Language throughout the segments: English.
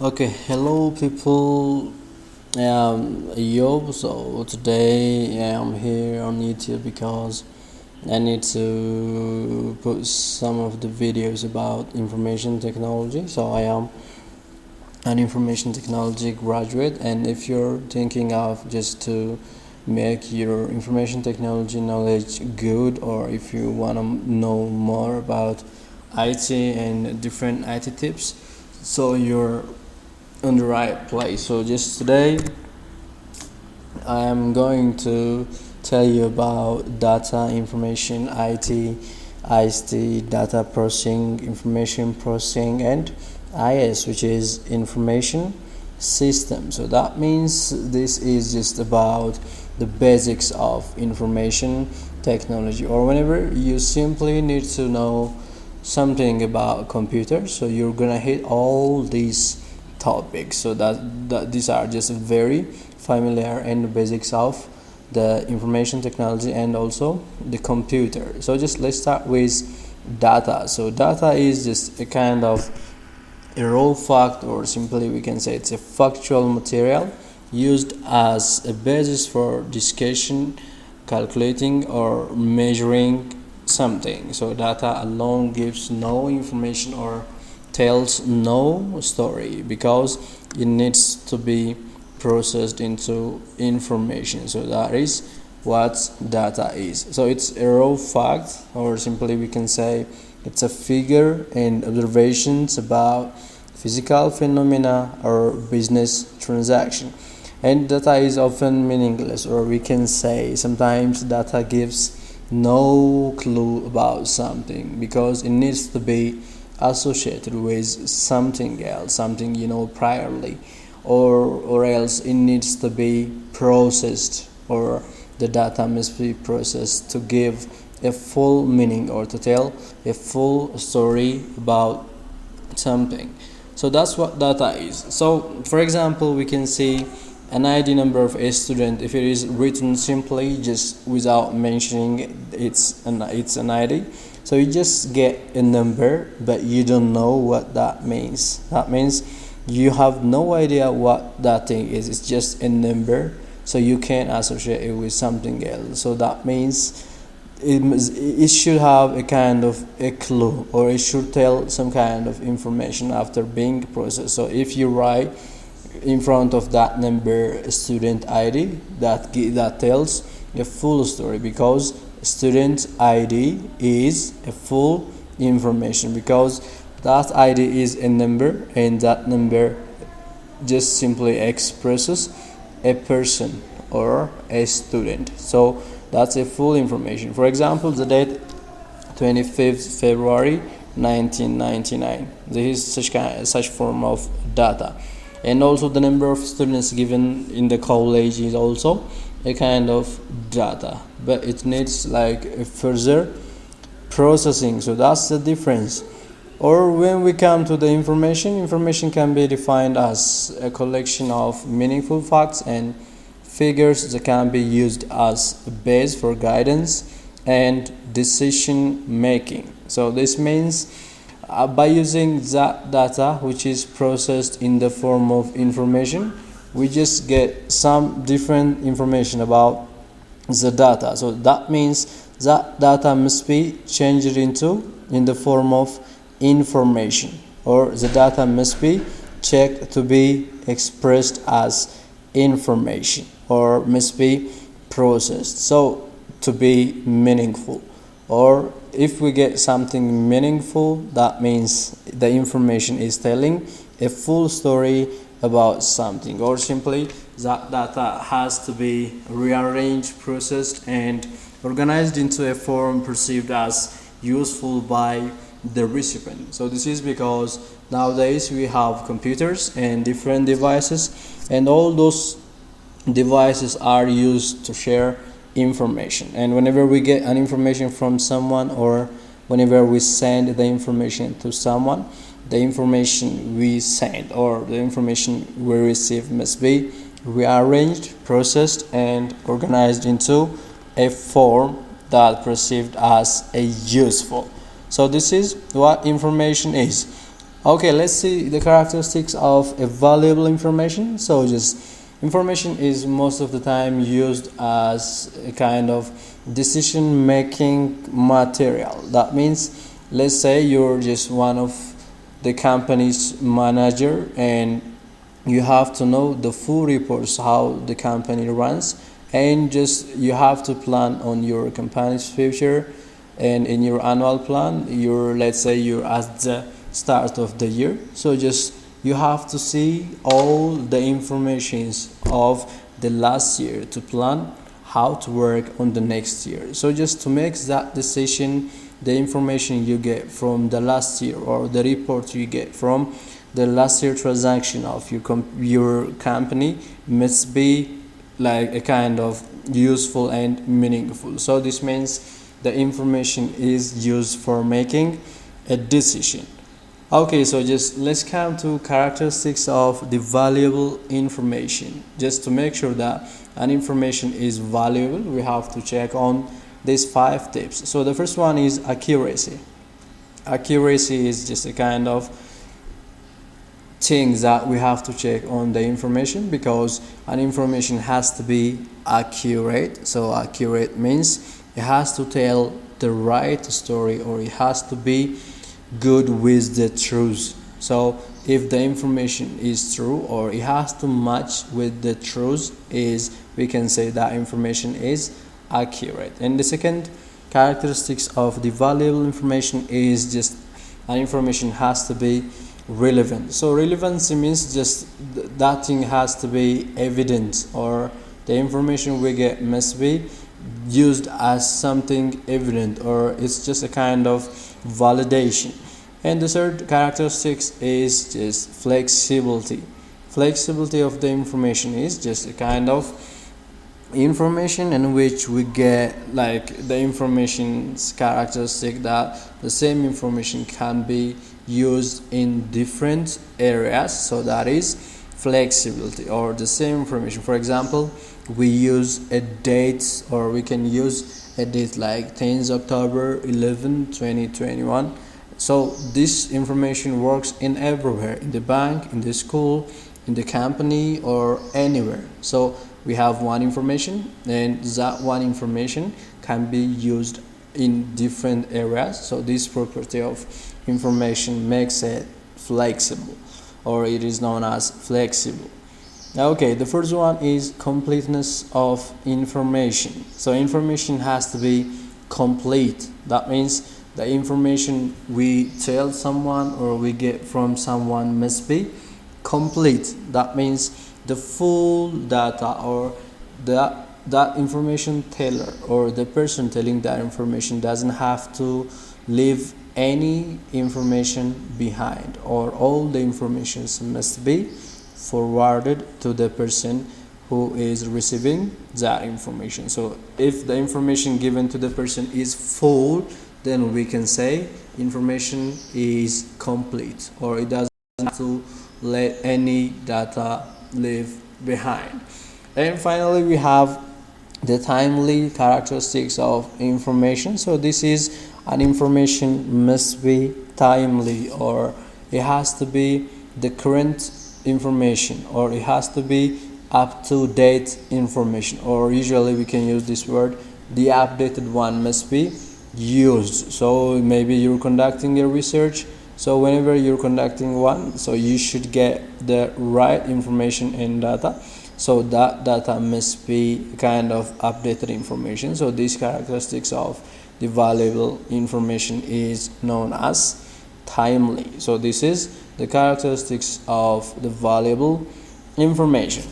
Okay, hello people. Yo. So today I'm here on YouTube because I need to put some of the videos about information technology. So I am an information technology graduate, and if you're thinking of just to make your information technology knowledge good, or if you want to know more about IT and different IT tips, so you're on the right place. So just today I am going to tell you about data information IT, IST, data processing, information processing, and IS, which is information system. So that means this is just about the basics of information technology, or whenever you simply need to know something about computers, so you're gonna hit all these topics. So that these are just very familiar and the basics of the information technology and also the computer. So just let's start with data. So data is just a kind of a raw fact, or simply we can say it's a factual material used as a basis for discussion, calculating or measuring something. So data alone gives no information or tells no story because it needs to be processed into information. So that is what data is. So it's a raw fact, or simply we can say it's a figure and observations about physical phenomena or business transaction. And data is often meaningless, or we can say sometimes data gives no clue about something because it needs to be associated with something else, something you know priorly, or else it needs to be processed, or the data must be processed to give a full meaning or to tell a full story about something. So that's what data is. So for example, we can see an ID number of a student. If it is written simply just without mentioning it's an ID, so you just get a number but you don't know what that means. That means you have no idea what that thing is. It's just a number, so you can't associate it with something else. So that means it should have a kind of a clue, or it should tell some kind of information after being processed. So if you write in front of that number student ID, that tells a full story, because student ID is a full information, because that ID is a number and that number just simply expresses a person or a student. So that's a full information. For example, the date 25th February 1999. This is such form of data. And also the number of students given in the college is also a kind of data, but it needs like a further processing. So that's the difference. Or when we come to the information can be defined as a collection of meaningful facts and figures that can be used as a base for guidance and decision making. So this means by using that data, which is processed in the form of information, we just get some different information about the data. So that means that data must be changed into in the form of information, or the data must be checked to be expressed as information, or must be processed so to be meaningful. Or if we get something meaningful, that means the information is telling a full story about something, or simply that data has to be rearranged, processed and organized into a form perceived as useful by the recipient. So this is because nowadays we have computers and different devices, and all those devices are used to share information. And whenever we get an information from someone, or whenever we send the information to someone, the information we send or the information we receive must be rearranged, processed and organized into a form that perceived as a useful. So this is what information is. Okay, let's see the characteristics of a valuable information. So just information is most of the time used as a kind of decision making material. That means, let's say you're just one of the company's manager and you have to know the full reports how the company runs, and just you have to plan on your company's future. And in your annual plan, you're, let's say you're at the start of the year, so just you have to see all the informations of the last year to plan how to work on the next year. So just to make that decision, the information you get from the last year or the report you get from the last year transaction of your company must be like a kind of useful and meaningful. So this means the information is used for making a decision. Okay, so just let's come to characteristics of the valuable information. Just to make sure that an information is valuable, we have to check on these 5 tips. So the first one is accuracy. Accuracy is just a kind of things that we have to check on the information, because an information has to be accurate. So accurate means it has to tell the right story, or it has to be good with the truth. So if the information is true or it has to match with the truth, is we can say that information is accurate. And the second characteristics of the valuable information is just an information has to be relevant. So relevancy means just that thing has to be evident, or the information we get must be used as something evident, or it's just a kind of validation. And the third characteristics is just flexibility. Flexibility of the information is just a kind of information in which we get like the information's characteristic that the same information can be used in different areas. So that is flexibility. Or the same information, for example, we use a date, or we can use a date like 10th October 11 2021. So this information works in everywhere, in the bank, in the school, in the company, or anywhere. So we have one information, and that one information can be used in different areas. So this property of information makes it flexible, or it is known as flexible. Okay, the first one is completeness of information. So information has to be complete. That means the information we tell someone or we get from someone must be complete. That means the full data, or that information teller or the person telling that information doesn't have to leave any information behind, or all the information must be forwarded to the person who is receiving that information. So if the information given to the person is full, then we can say information is complete, or it doesn't have to let any data leave behind. And finally, we have the timely characteristics of information. So this is an information must be timely, or it has to be the current information, or it has to be up to date information, or usually we can use this word, the updated one must be used. So maybe you're conducting a research, so whenever you're conducting one, so you should get the right information and data. So that data must be kind of updated information. So these characteristics of the valuable information is known as timely. So this is the characteristics of the valuable information.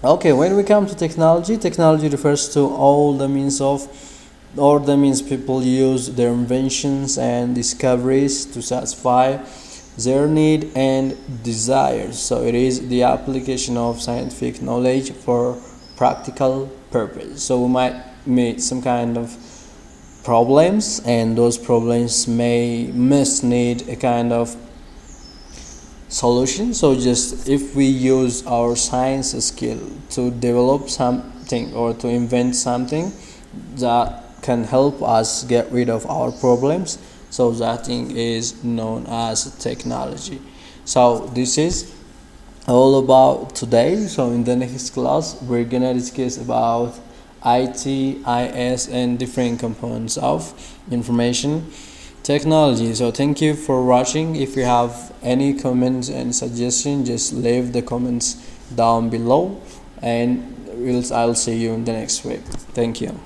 Okay, when we come to technology, technology refers to all the means people use their inventions and discoveries to satisfy their need and desires. So it is the application of scientific knowledge for practical purpose. So we might meet some kind of problems, and those problems must need a kind of solution. So just if we use our science skill to develop something or to invent something that can help us get rid of our problems, So that thing is known as technology. So this is all about today. So in the next class we're gonna discuss about IT, IS, and different components of information technology. So thank you for watching. If you have any comments and suggestions, just leave the comments down below, and I'll see you in the next week. Thank you.